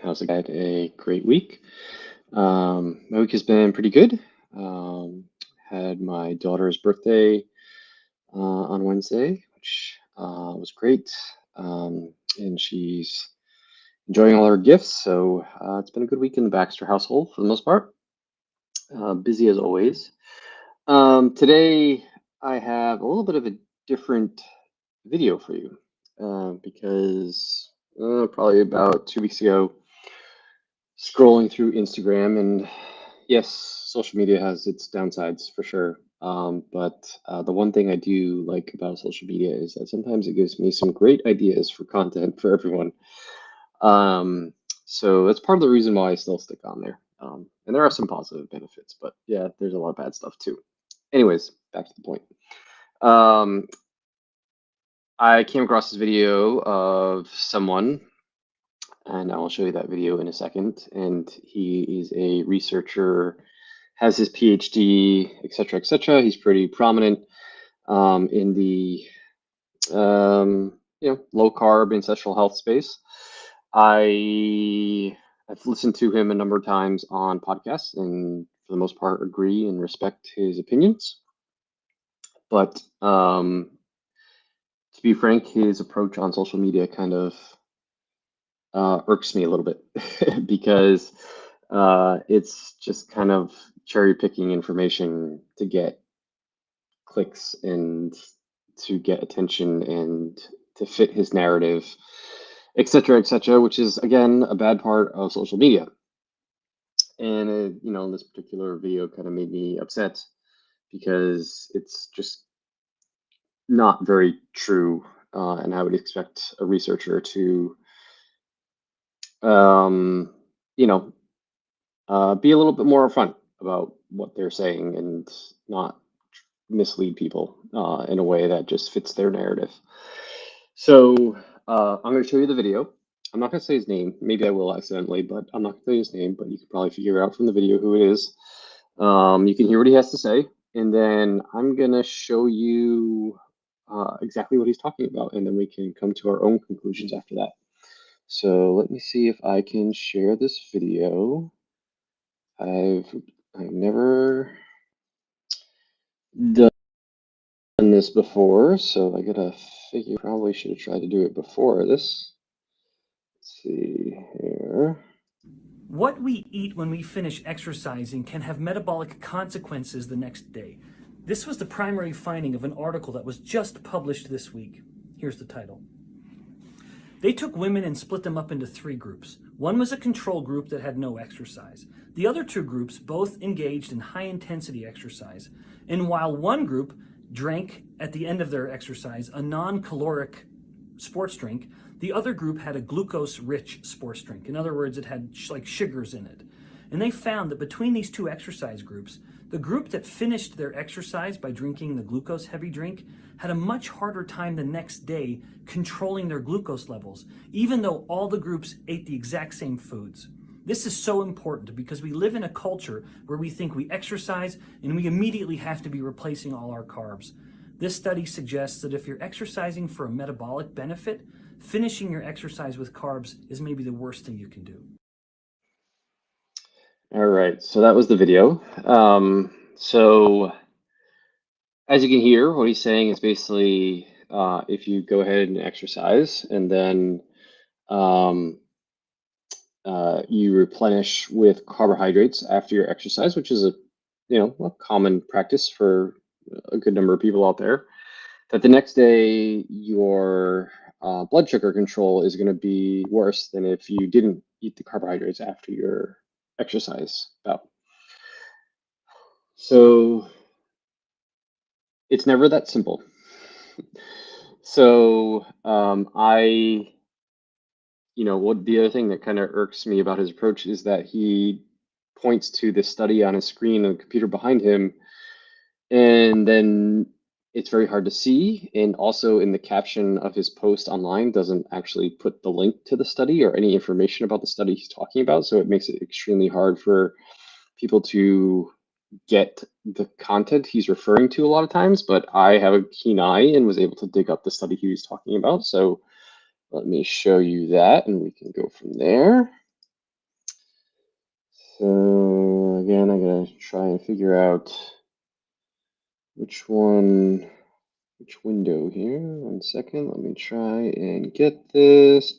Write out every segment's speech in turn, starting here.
How's it? I had a great week. My week has been pretty good. Um, had my daughter's birthday on Wednesday, which was great. And she's enjoying all her gifts. So it's been a good week in the Baxter household for the most part. Busy as always. Today, I have a little bit of a different video for you because probably about 2 weeks ago, scrolling through Instagram, and yes, social media has its downsides for sure. But the one thing I do like about social media is that sometimes it gives me some great ideas for content for everyone. Um, so that's part of the reason why I still stick on there. And there are some positive benefits, but yeah, there's a lot of bad stuff too. Anyways, back to the point. Um, I came across this video of someone, and I will show you that video in a second. And he is a researcher, has his PhD, etc., etc. He's pretty prominent in the low carb ancestral health space. I've listened to him a number of times on podcasts, and for the most part, agree and respect his opinions. But to be frank, his approach on social media kind of irks me a little bit because it's just kind of cherry picking information to get clicks and to get attention and to fit his narrative, etc., which is again a bad part of social media. And this particular video kind of made me upset because it's just not very true, and I would expect a researcher to, um, you know, be a little bit more upfront about what they're saying and not mislead people in a way that just fits their narrative. So I'm going to show you the video. I'm not going to say his name. Maybe I will accidentally, but I'm not going to say his name. But you can probably figure out from the video who it is. You can hear what he has to say, and then I'm going to show you exactly what he's talking about, and then we can come to our own conclusions after that. So let me see if I can share this video. I've never done this before, so I gotta figure probably should have tried to do it before this. Let's see here. What we eat when we finish exercising can have metabolic consequences the next day. This was the primary finding of an article that was just published this week. Here's the title. They took women and split them up into 3 groups. One was a control group that had no exercise. The other 2 groups both engaged in high-intensity exercise. And while one group drank at the end of their exercise a non-caloric sports drink, the other group had a glucose-rich sports drink. In other words, it had like sugars in it. And they found that between these 2 exercise groups, the group that finished their exercise by drinking the glucose-heavy drink had a much harder time the next day controlling their glucose levels, even though all the groups ate the exact same foods. This is so important because we live in a culture where we think we exercise and we immediately have to be replacing all our carbs. This study suggests that if you're exercising for a metabolic benefit, finishing your exercise with carbs is maybe the worst thing you can do. All right, so that was the video. So as you can hear, what he's saying is basically if you go ahead and exercise and then you replenish with carbohydrates after your exercise, which is a common practice for a good number of people out there, that the next day your blood sugar control is going to be worse than if you didn't eat the carbohydrates after your exercise bout. So it's never that simple. So what the other thing that kind of irks me about his approach is that he points to this study on his screen on the computer behind him, and then it's very hard to see. And also in the caption of his post online doesn't actually put the link to the study or any information about the study he's talking about. So it makes it extremely hard for people to get the content he's referring to a lot of times. But I have a keen eye and was able to dig up the study he was talking about. So let me show you that and we can go from there. So again, I gotta try and figure out which one, which window here. 1 second, let me try and get this.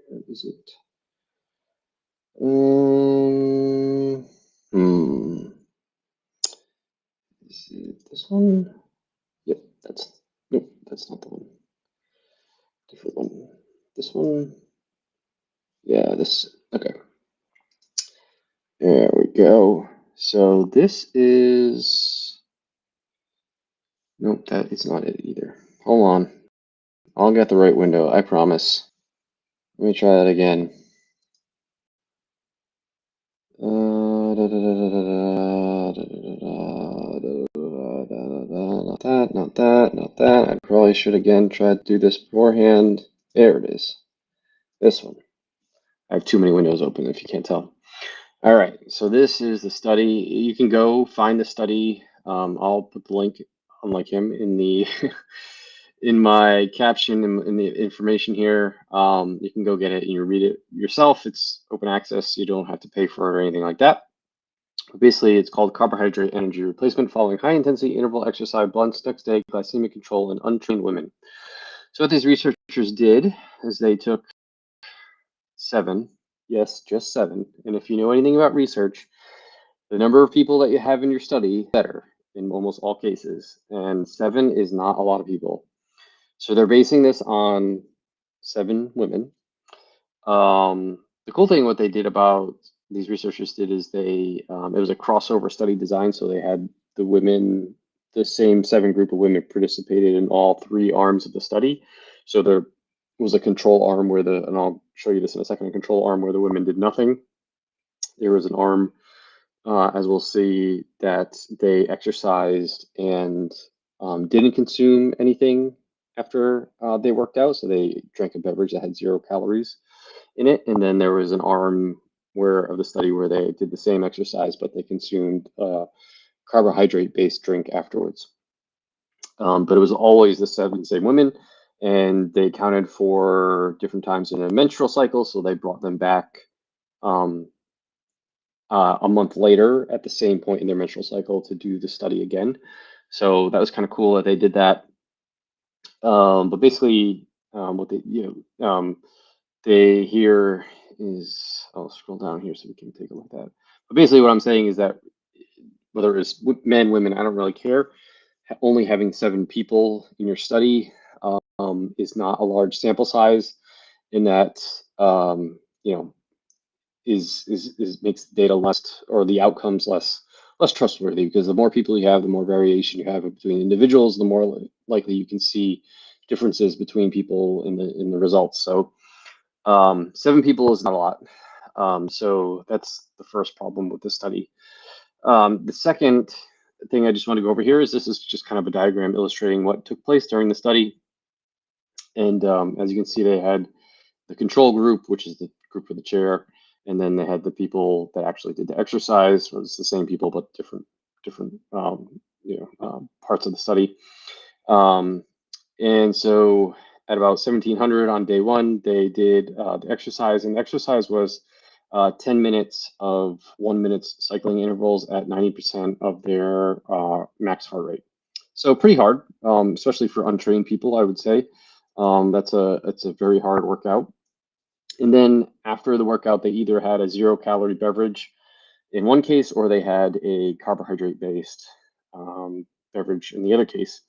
Where is it? Hmm. Is it this one? Yep, nope, that's not the one. Different one. This one? Yeah, this, okay. There we go. So this is, nope, that is not it either. Hold on. I'll get the right window, I promise. Let me try that again. Not that, not that. I probably should again try to do this beforehand. There it is. This one. I have too many windows open if you can't tell. All right, so this is the study. You can go find the study. I'll put the link, unlike him, in the in my caption in the information here. You can go get it and you read it yourself. It's open access. You don't have to pay for it or anything like that. Basically, it's called carbohydrate energy replacement following high intensity interval exercise blunts next day glycemic control in untrained women. So what these researchers did is they took 7, yes, just 7. And if you know anything about research, the number of people that you have in your study better in almost all cases. And 7 is not a lot of people. So they're basing this on 7 women. The cool thing, what they did about these researchers did is they it was a crossover study design, so they had the women, the same 7 group of women participated in all 3 arms of the study. So there was a control arm where and I'll show you this in a second, a control arm where the women did nothing. There was an arm, as we'll see, that they exercised and didn't consume anything after they worked out. So they drank a beverage that had 0 calories in it. And then there was an arm of the study where they did the same exercise, but they consumed a carbohydrate-based drink afterwards. But it was always the 7 same women, and they accounted for different times in a menstrual cycle. So they brought them back um, a month later at the same point in their menstrual cycle to do the study again. So that was kind of cool that they did that. But basically, what they here is, I'll scroll down here so we can take a look at that. But basically, what I'm saying is that whether it's men, women, I don't really care. Only having 7 people in your study is not a large sample size. In that, you know, is makes the data less, or the outcomes less trustworthy, because the more people you have, the more variation you have between individuals, the more likely you can see differences between people in the results. So 7 people is not a lot. So that's the first problem with this study. The second thing I just want to go over here is this is just kind of a diagram illustrating what took place during the study. And as you can see, they had the control group, which is the group with the chair, and then they had the people that actually did the exercise. It was the same people, but different parts of the study. And so at about 1700 on day 1, they did the exercise, and the exercise was 10 minutes of 1 minute cycling intervals at 90% of their max heart rate. So pretty hard, especially for untrained people, I would say. It's a very hard workout. And then after the workout, they either had a 0 calorie beverage in one case, or they had a carbohydrate based beverage in the other case.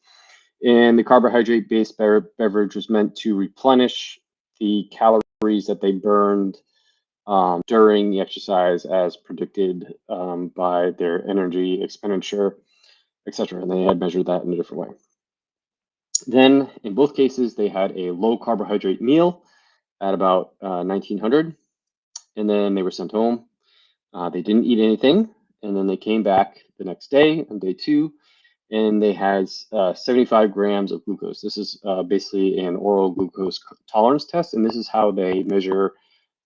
And the carbohydrate based beverage was meant to replenish the calories that they burned during the exercise as predicted by their energy expenditure, etc. And they had measured that in a different way. Then in both cases, they had a low carbohydrate meal at about 1900, and then they were sent home. They didn't eat anything, and then they came back the next day on day 2, and they had 75 grams of glucose. This is basically an oral glucose tolerance test, and this is how they measure.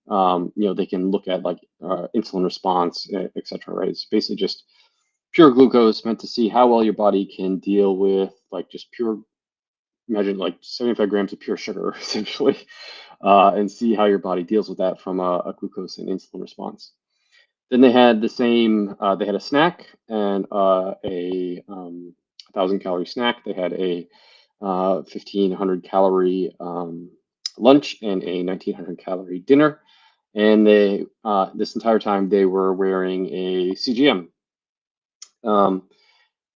They can look at like insulin response, etc. Right? It's basically just pure glucose, meant to see how well your body can deal with like just pure. Imagine like 75 grams of pure sugar, essentially, and see how your body deals with that from a glucose and insulin response. Then they had the same. They had a snack and a 1,000 calorie snack. They had a 1,500 calorie lunch and a 1,900 calorie dinner. And they this entire time they were wearing a CGM. Um,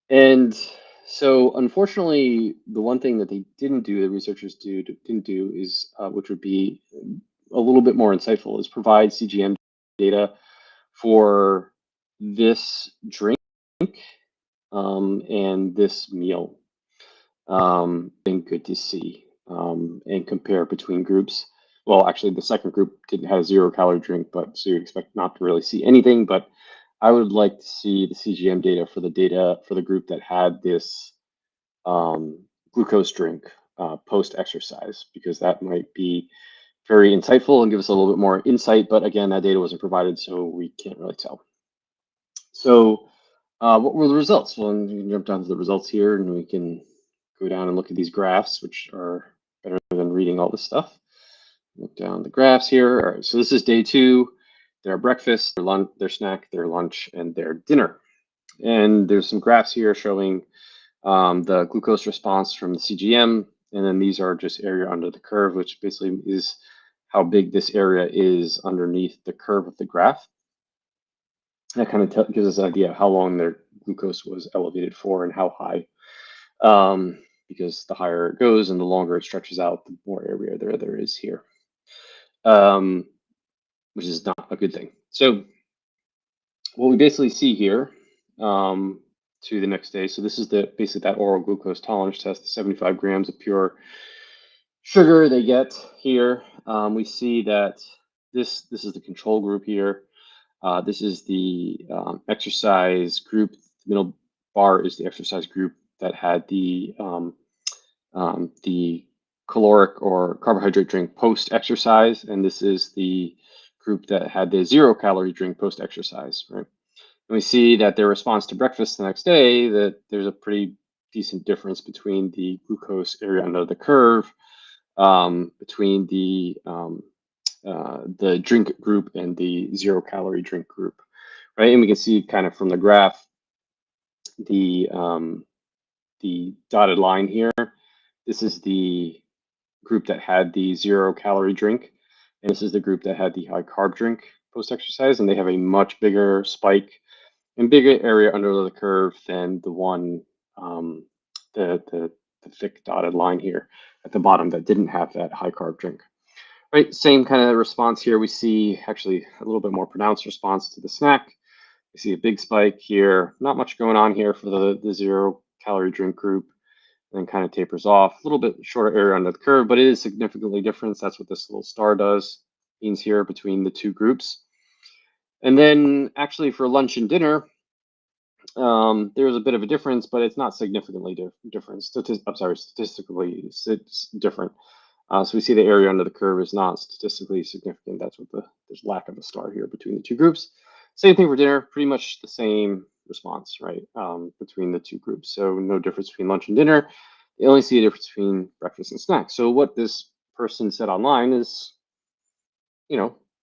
and so, unfortunately, the one thing that they didn't do, the researchers didn't do, is which would be a little bit more insightful, is provide CGM data for this drink and this meal. Been good to see and compare between groups. Well, actually, the second group didn't have a 0 calorie drink, but so you expect not to really see anything. But I would like to see the CGM data for the group that had this um, glucose drink post exercise, because that might be very insightful and give us a little bit more insight. But again, that data wasn't provided, so we can't really tell. So, what were the results? Well, you can jump down to the results here, and we can go down and look at these graphs, which are better than reading all this stuff. Look down the graphs here. All right, so this is day 2. Their breakfast, their lunch, their snack, their lunch, and their dinner. And there's some graphs here showing the glucose response from the CGM, and then these are just area under the curve, which basically is how big this area is underneath the curve of the graph. That kind of gives us an idea of how long their glucose was elevated for and how high. Because the higher it goes and the longer it stretches out, the more area there is here, um, which is not a good thing. So what we basically see here to the next day. So this is the basically that oral glucose tolerance test, the 75 grams of pure sugar they get here. We see that this is the control group here. This is the exercise group. The middle bar is the exercise group that had the caloric or carbohydrate drink post exercise, and this is the group that had the 0 calorie drink post exercise. Right, and we see that their response to breakfast the next day, that there's a pretty decent difference between the glucose area under the curve, between the drink group and the 0 calorie drink group, right? And we can see kind of from the graph the dotted line here. This is the group that had the 0 calorie drink, and this is the group that had the high carb drink post exercise, and they have a much bigger spike and bigger area under the curve than the one the thick dotted line here at the bottom that didn't have that high carb drink. Right, same kind of response here. We see actually a little bit more pronounced response to the snack. We see a big spike here. Not much going on here for the 0 calorie drink group, and then kind of tapers off. A little bit shorter area under the curve, but it is significantly different. That's what this little star does, means here between the two groups. And then actually for lunch and dinner, there's a bit of a difference, but it's not significantly different. I'm sorry, statistically it's different. So we see the area under the curve is not statistically significant. That's what there's lack of a star here between the two groups. Same thing for dinner, pretty much the same response, right, between the two groups. So no difference between lunch and dinner. You only see a difference between breakfast and snacks. So what this person said online is,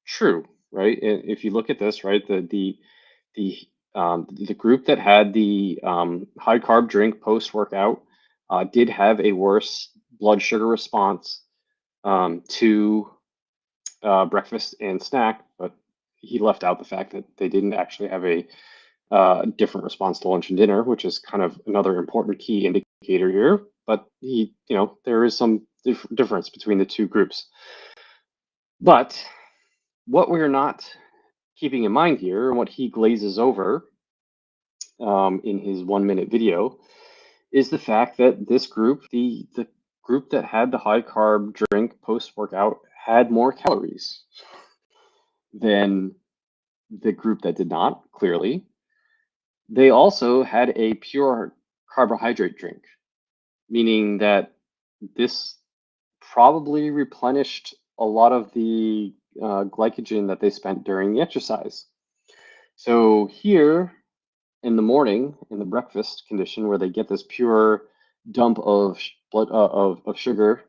true, right? And if you look at this, right, the group that had the high carb drink post workout did have a worse blood sugar response to breakfast and snack, but he left out the fact that they didn't actually have a different response to lunch and dinner, which is kind of another important key indicator here. But there is some difference between the two groups. But what we're not keeping in mind here, and what he glazes over in his 1 minute video, is the fact that this group, the group that had the high carb drink post workout, had more calories than the group that did not, clearly. They also had a pure carbohydrate drink, meaning that this probably replenished a lot of the glycogen that they spent during the exercise. So here in the morning, in the breakfast condition, where they get this pure dump of blood of sugar,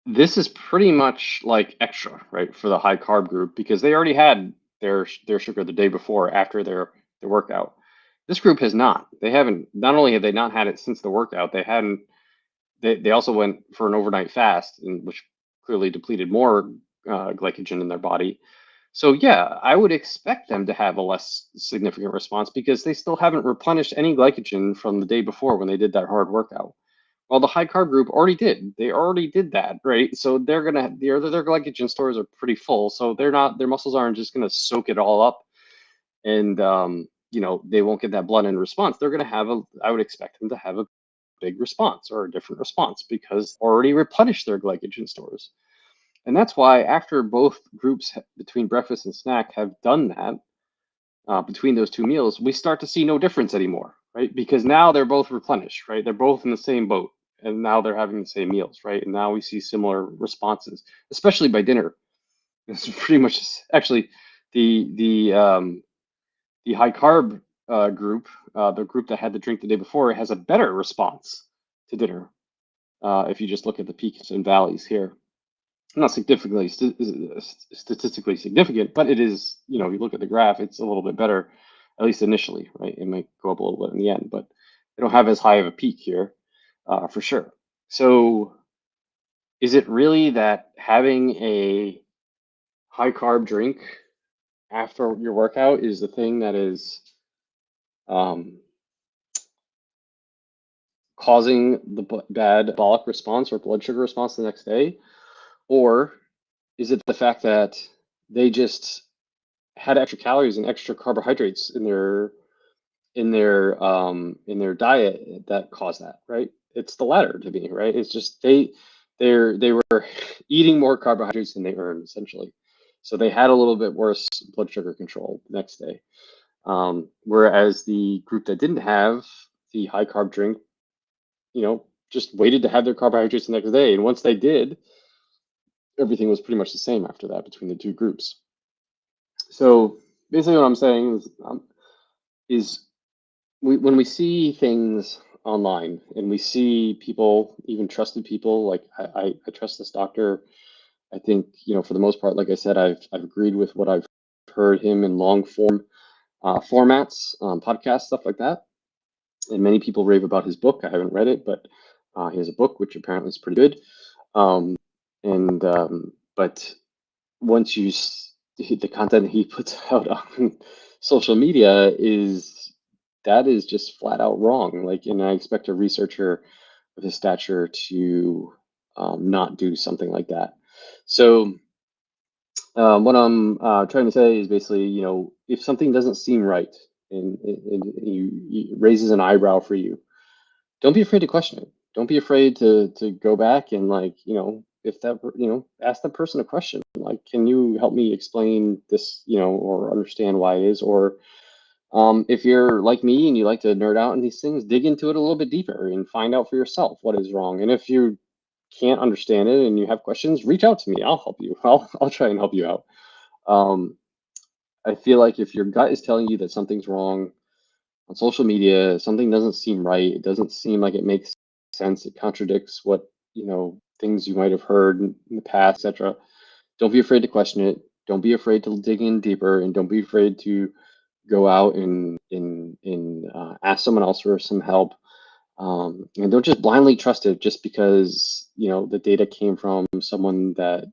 this is pretty much like extra, right, for the high carb group, because they already had their sugar the day before after their workout. This group has not. They haven't. Not only have they not had it since the workout, they hadn't. They also went for an overnight fast, which clearly depleted more glycogen in their body. So yeah, I would expect them to have a less significant response because they still haven't replenished any glycogen from the day before when they did that hard workout. Well, the high carb group already did. They already did that, right? So they're gonna their glycogen stores are pretty full, so they're not their muscles aren't just gonna soak it all up, and they won't get that blood in response. They're gonna have a I would expect them to have a big response or a different response because already replenished their glycogen stores. And that's why after both groups between breakfast and snack have done that, between those two meals, we start to see no difference anymore, right? Because now they're both replenished, right? They're both in the same boat, and now they're having the same meals, right? And now we see similar responses, especially by dinner. It's pretty much actually the the high carb group, the group that had the drink the day before, has a better response to dinner if you just look at the peaks and valleys here. Not significantly statistically significant, but it is, you look at the graph, it's a little bit better, at least initially, right? It might go up a little bit in the end, but they don't have as high of a peak here, for sure. So is it really that having a high carb drink after your workout is the thing that is um, causing the bad metabolic response or blood sugar response the next day? Or is it the fact that they just had extra calories and extra carbohydrates in their diet that caused that, right? It's the latter to me, right? It's just they were eating more carbohydrates than they earned essentially. So they had a little bit worse blood sugar control the next day. Whereas the group that didn't have the high carb drink, just waited to have their carbohydrates the next day. And once they did, everything was pretty much the same after that between the two groups. So basically, what I'm saying is when we see things online and we see people, even trusted people, like I trust this doctor. I think, for the most part, like I said, I've agreed with what I've heard him in long form formats, podcasts, stuff like that. And many people rave about his book. I haven't read it, but he has a book which apparently is pretty good. Um, and but once the content he puts out on social media is just flat out wrong. Like, and I expect a researcher of his stature to not do something like that. So what I'm trying to say is basically, if something doesn't seem right and it raises an eyebrow for you, don't be afraid to question it. Don't be afraid to go back and, like, if that ask that person a question, like, can you help me explain this, or understand why it is, or if you're like me and you like to nerd out in these things, dig into it a little bit deeper and find out for yourself what is wrong. And if you can't understand it and you have questions, reach out to me. I'll help you. I'll try and help you out. Um, I feel like if your gut is telling you that something's wrong on social media, something doesn't seem right, it doesn't seem like it makes sense, it contradicts what, things you might have heard in the past, etc. Don't be afraid to question it. Don't be afraid to dig in deeper, and don't be afraid to go out and ask someone else for some help. And don't just blindly trust it just because the data came from someone that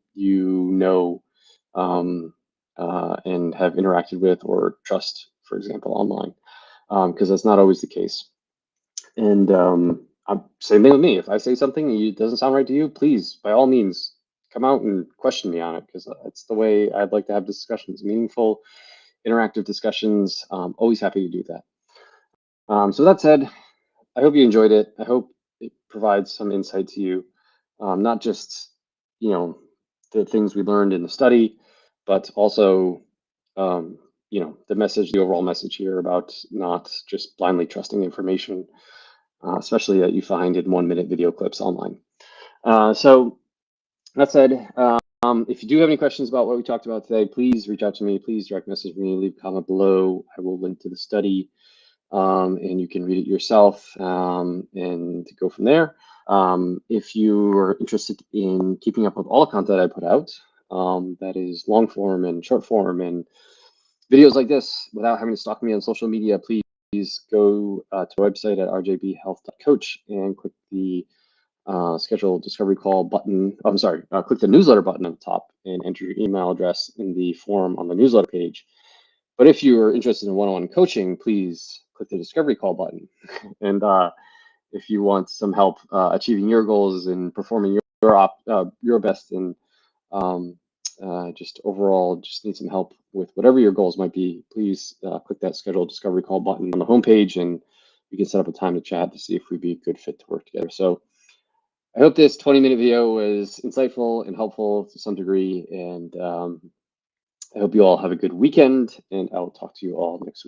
and have interacted with or trust, for example, online, because that's not always the case. And same thing with me. If I say something and it doesn't sound right to you, please, by all means, come out and question me on it, because that's the way I'd like to have discussions, meaningful, interactive discussions. Always happy to do that. So that said, I hope you enjoyed it. I hope it provides some insight to you, not just you know the things we learned in the study, but also the overall message here about not just blindly trusting information, especially that you find in 1 minute video clips online. So that said, if you do have any questions about what we talked about today, please reach out to me. Please direct message me, leave a comment below. I will link to the study, and you can read it yourself, and go from there. If you are interested in keeping up with all the content I put out, that is long form and short form and videos like this without having to stalk me on social media, please go to our website at rjbhealth.coach and click the schedule discovery call button. Oh, I'm sorry, click the newsletter button on the top and enter your email address in the form on the newsletter page. But if you're interested in one-on-one coaching, please click the discovery call button. And if you want some help achieving your goals and performing your best, and um, just overall just need some help with whatever your goals might be, please click that schedule discovery call button on the homepage, and we can set up a time to chat to see if we'd be a good fit to work together. So I hope this 20-minute video was insightful and helpful to some degree, and I hope you all have a good weekend, and I'll talk to you all next week.